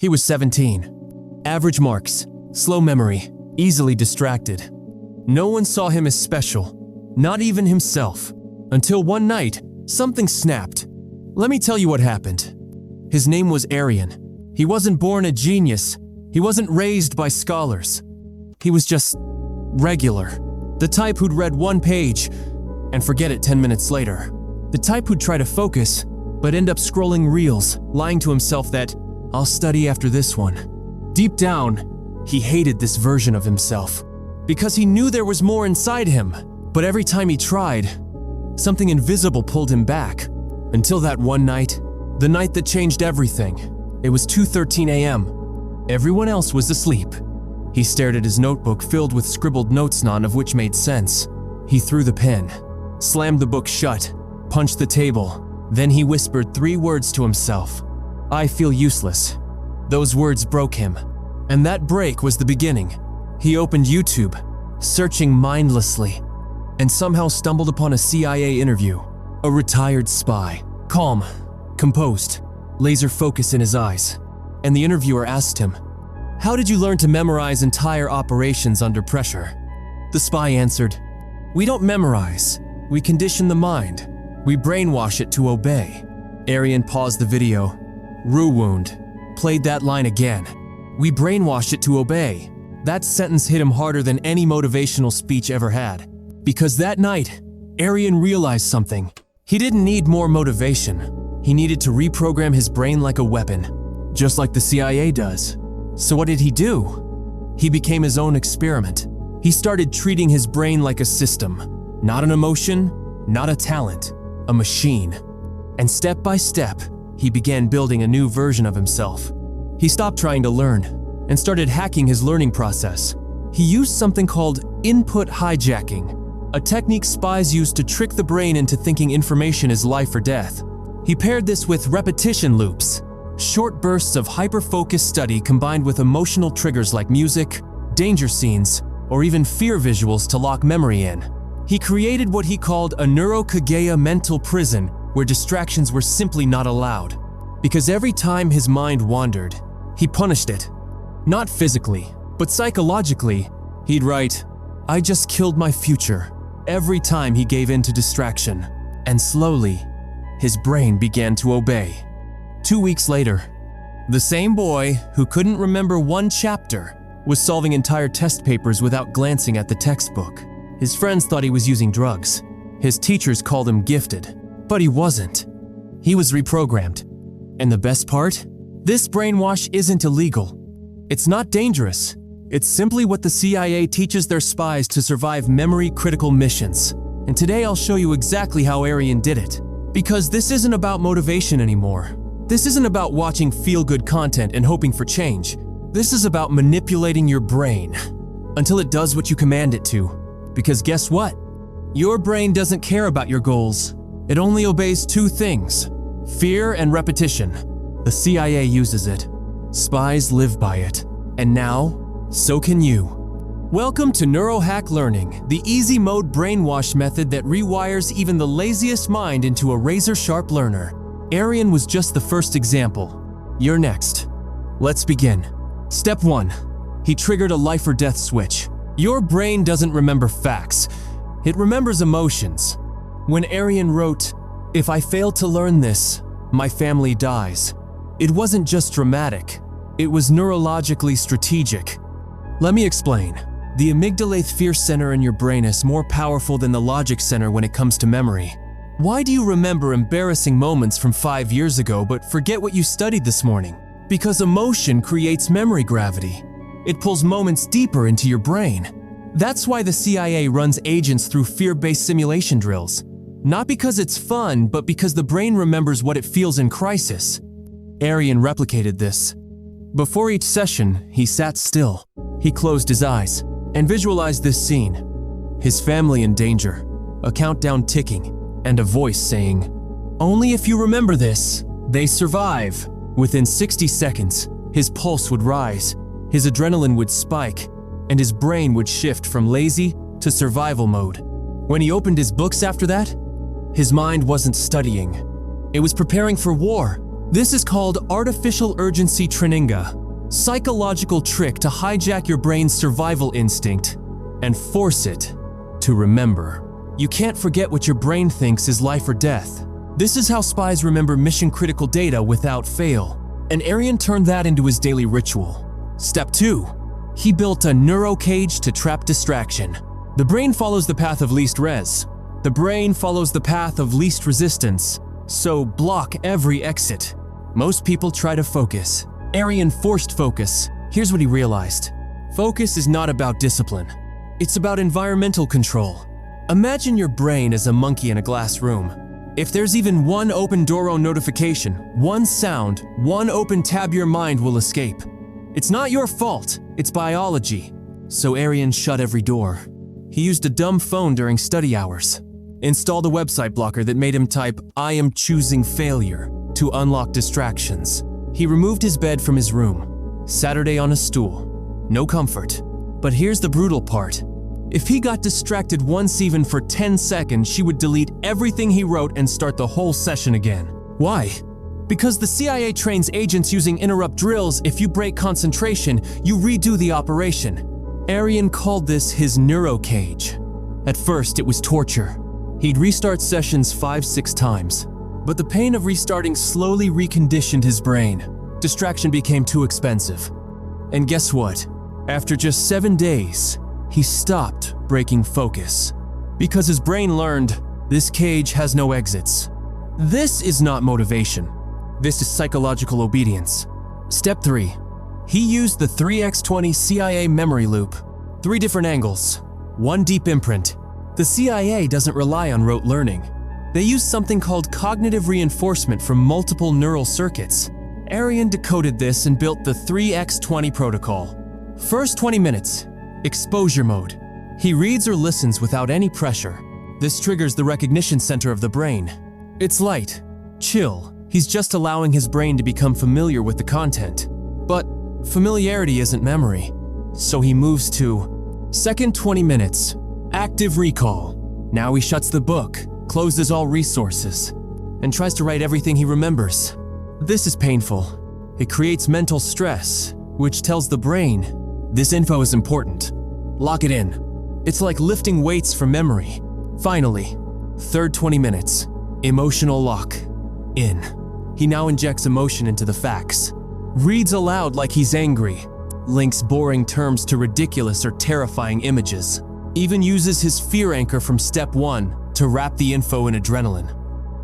He was 17. Average marks, slow memory, easily distracted. No one saw him as special, not even himself, until one night, something snapped. Let me tell you what happened. His name was Arian. He wasn't born a genius. He wasn't raised by scholars. He was just regular. The type who'd read one page and forget it 10 minutes later. The type who'd try to focus, but end up scrolling reels, lying to himself that, I'll study after this one. Deep down, he hated this version of himself because he knew there was more inside him. But every time he tried, something invisible pulled him back. Until that one night, the night that changed everything. It was 2:13 a.m. Everyone else was asleep. He stared at his notebook filled with scribbled notes, none of which made sense. He threw the pen, slammed the book shut, punched the table. Then he whispered 3 words to himself. I feel useless. Those words broke him. And that break was the beginning. He opened YouTube, searching mindlessly, and somehow stumbled upon a CIA interview. A retired spy, calm, composed, laser focus in his eyes. And the interviewer asked him, how did you learn to memorize entire operations under pressure? The spy answered, we don't memorize, we condition the mind. We brainwash it to obey. Arian paused the video, wound, played that line again. We brainwash it to obey. That sentence hit him harder than any motivational speech ever had. Because that night, Arian realized something. He didn't need more motivation. He needed to reprogram his brain like a weapon, just like the CIA does. So what did he do? He became his own experiment. He started treating his brain like a system, not an emotion, not a talent, a machine. And step by step, he began building a new version of himself. He stopped trying to learn and started hacking his learning process. He used something called input hijacking, a technique spies use to trick the brain into thinking information is life or death. He paired this with repetition loops, short bursts of hyper-focused study combined with emotional triggers like music, danger scenes, or even fear visuals to lock memory in. He created what he called a neurohacks mental prison where distractions were simply not allowed. Because every time his mind wandered, he punished it. Not physically, but psychologically. He'd write, I just killed my future, every time he gave in to distraction. And slowly, his brain began to obey. 2 weeks later, the same boy who couldn't remember one chapter was solving entire test papers without glancing at the textbook. His friends thought he was using drugs. His teachers called him gifted, but he wasn't. He was reprogrammed. And the best part? This brainwash isn't illegal. It's not dangerous. It's simply what the CIA teaches their spies to survive memory-critical missions. And today I'll show you exactly how Arian did it. Because this isn't about motivation anymore. This isn't about watching feel-good content and hoping for change. This is about manipulating your brain until it does what you command it to. Because guess what? Your brain doesn't care about your goals. It only obeys 2 things: fear and repetition. The CIA uses it. Spies live by it. And now, so can you. Welcome to Neurohack Learning, the easy mode brainwash method that rewires even the laziest mind into a razor-sharp learner. Arian was just the first example. You're next. Let's begin. Step 1. He triggered a life or death switch. Your brain doesn't remember facts. It remembers emotions. When Arian wrote, if I fail to learn this, my family dies, it wasn't just dramatic. It was neurologically strategic. Let me explain. The amygdala fear center in your brain is more powerful than the logic center when it comes to memory. Why do you remember embarrassing moments from 5 years ago but forget what you studied this morning? Because emotion creates memory gravity. It pulls moments deeper into your brain. That's why the CIA runs agents through fear-based simulation drills. Not because it's fun, but because the brain remembers what it feels in crisis. Arian replicated this. Before each session, he sat still. He closed his eyes and visualized this scene. His family in danger, a countdown ticking, and a voice saying, only if you remember this, they survive. Within 60 seconds, his pulse would rise, his adrenaline would spike, and his brain would shift from lazy to survival mode. When he opened his books after that, his mind wasn't studying. It was preparing for war, This is called artificial urgency training, a psychological trick to hijack your brain's survival instinct and force it to remember. You can't forget what your brain thinks is life or death. This is how spies remember mission-critical data without fail, and Arian turned that into his daily ritual. Step 2. He built a neuro cage to trap distraction. The brain follows the path of least res. The brain follows the path of least resistance, so block every exit. Most people try to focus. Arian forced focus. Here's what he realized. Focus is not about discipline. It's about environmental control. Imagine your brain as a monkey in a glass room. If there's even one open door notification, one sound, one open tab, your mind will escape. It's not your fault, it's biology. So Arian shut every door. He used a dumb phone during study hours. Installed a website blocker that made him type, "I am choosing failure," to unlock distractions. He removed his bed from his room. Saturday on a stool. No comfort. But here's the brutal part. If he got distracted once even for 10 seconds, she would delete everything he wrote and start the whole session again. Why? Because the CIA trains agents using interrupt drills. If you break concentration, you redo the operation. Arian called this his neuro cage. At first, it was torture. He'd restart sessions 5-6 times. But the pain of restarting slowly reconditioned his brain. Distraction became too expensive. And guess what? After just 7 days, he stopped breaking focus. Because his brain learned, this cage has no exits. This is not motivation. This is psychological obedience. Step 3. He used the 3x20 CIA memory loop. 3 different angles. 1 deep imprint. The CIA doesn't rely on rote learning. They use something called cognitive reinforcement from multiple neural circuits. Arian decoded this and built the 3x20 protocol. First 20 minutes. Exposure mode. He reads or listens without any pressure. This triggers the recognition center of the brain. It's light, chill. He's just allowing his brain to become familiar with the content. But familiarity isn't memory. So he moves to second 20 minutes. Active recall. Now he shuts the book, closes all resources, and tries to write everything he remembers. This is painful. It creates mental stress, which tells the brain, this info is important. Lock it in. It's like lifting weights from memory. Finally, third 20 minutes. Emotional lock. In. He now injects emotion into the facts. Reads aloud like he's angry. Links boring terms to ridiculous or terrifying images. Even uses his fear anchor from step 1 to wrap the info in adrenaline.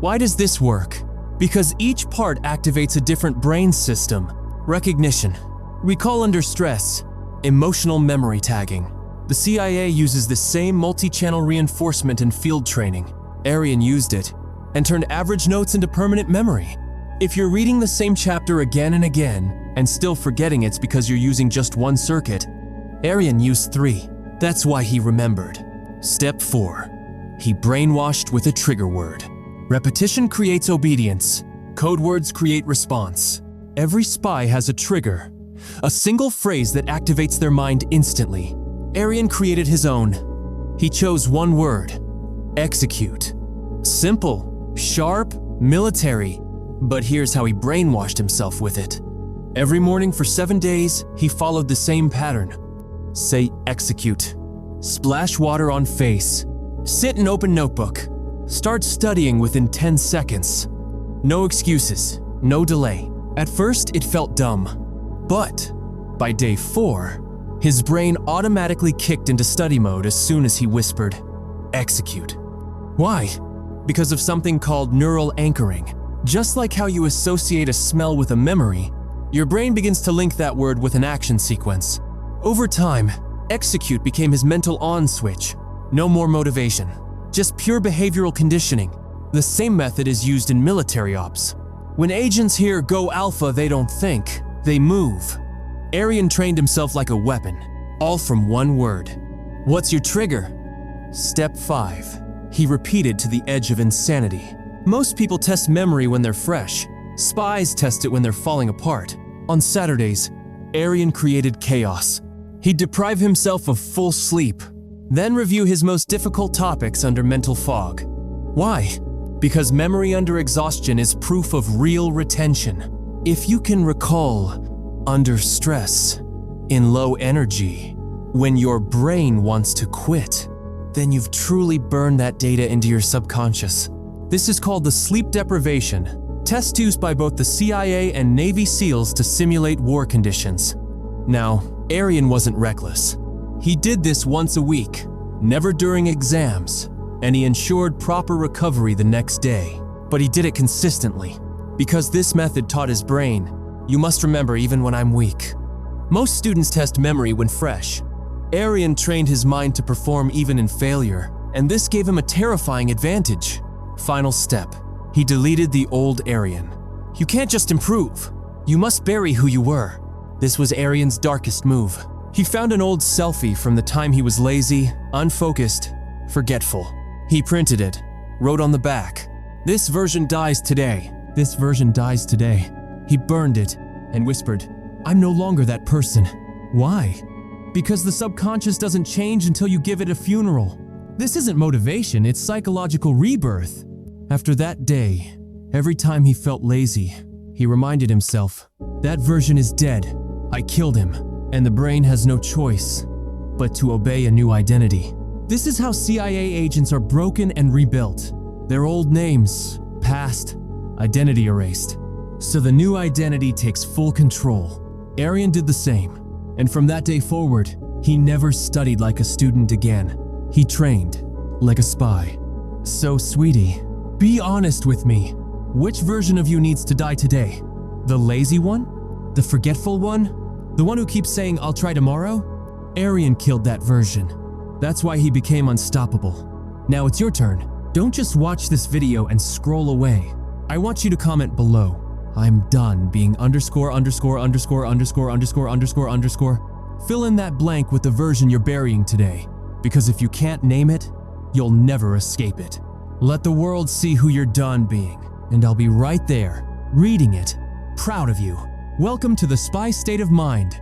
Why does this work? Because each part activates a different brain system. Recognition. Recall under stress. Emotional memory tagging. The CIA uses the same multi-channel reinforcement in field training. Arian used it and turned average notes into permanent memory. If you're reading the same chapter again and again and still forgetting, it's because you're using just 1 circuit. Arian used 3. That's why he remembered. Step 4. He brainwashed with a trigger word. Repetition creates obedience. Code words create response. Every spy has a trigger, a single phrase that activates their mind instantly. Arian created his own. He chose 1 word: execute. Simple, sharp, military. But here's how he brainwashed himself with it. Every morning for 7 days, he followed the same pattern. Say execute. Splash water on face. Sit and open notebook. Start studying within 10 seconds. No excuses, no delay. At first, it felt dumb. But by day 4, his brain automatically kicked into study mode as soon as he whispered, execute. Why? Because of something called neural anchoring. Just like how you associate a smell with a memory, your brain begins to link that word with an action sequence. Over time, execute became his mental on switch. No more motivation, just pure behavioral conditioning. The same method is used in military ops. When agents hear go alpha, they don't think, they move. Arian trained himself like a weapon, all from 1 word. What's your trigger? Step 5. He repeated to the edge of insanity. Most people test memory when they're fresh. Spies test it when they're falling apart. On Saturdays, Arian created chaos. He'd deprive himself of full sleep, then review his most difficult topics under mental fog. Why? Because memory under exhaustion is proof of real retention. If you can recall under stress, in low energy, when your brain wants to quit, then you've truly burned that data into your subconscious. This is called the sleep deprivation, test used by both the CIA and Navy SEALs to simulate war conditions. Now, Aryan wasn't reckless. He did this once a week, never during exams, and he ensured proper recovery the next day. But he did it consistently. Because this method taught his brain, you must remember even when I'm weak. Most students test memory when fresh. Aryan trained his mind to perform even in failure, and this gave him a terrifying advantage. Final step. He deleted the old Aryan. You can't just improve. You must bury who you were. This was Aryan's darkest move. He found an old selfie from the time he was lazy, unfocused, forgetful. He printed it, wrote on the back, "This version dies today. This version dies today." He burned it and whispered, "I'm no longer that person." Why? Because the subconscious doesn't change until you give it a funeral. This isn't motivation, it's psychological rebirth. After that day, every time he felt lazy, he reminded himself, that version is dead. I killed him, and the brain has no choice but to obey a new identity. This is how CIA agents are broken and rebuilt. Their old names, past, identity erased. So the new identity takes full control. Aryan did the same, and from that day forward, he never studied like a student again. He trained like a spy. So, sweetie, be honest with me. Which version of you needs to die today? The lazy one? The forgetful one? The one who keeps saying, "I'll try tomorrow"? Aryan killed that version. That's why he became unstoppable. Now it's your turn. Don't just watch this video and scroll away. I want you to comment below. I'm done being underscore. Fill in that blank with the version you're burying today. Because if you can't name it, you'll never escape it. Let the world see who you're done being, and I'll be right there, reading it, proud of you. Welcome to the Spy State of Mind.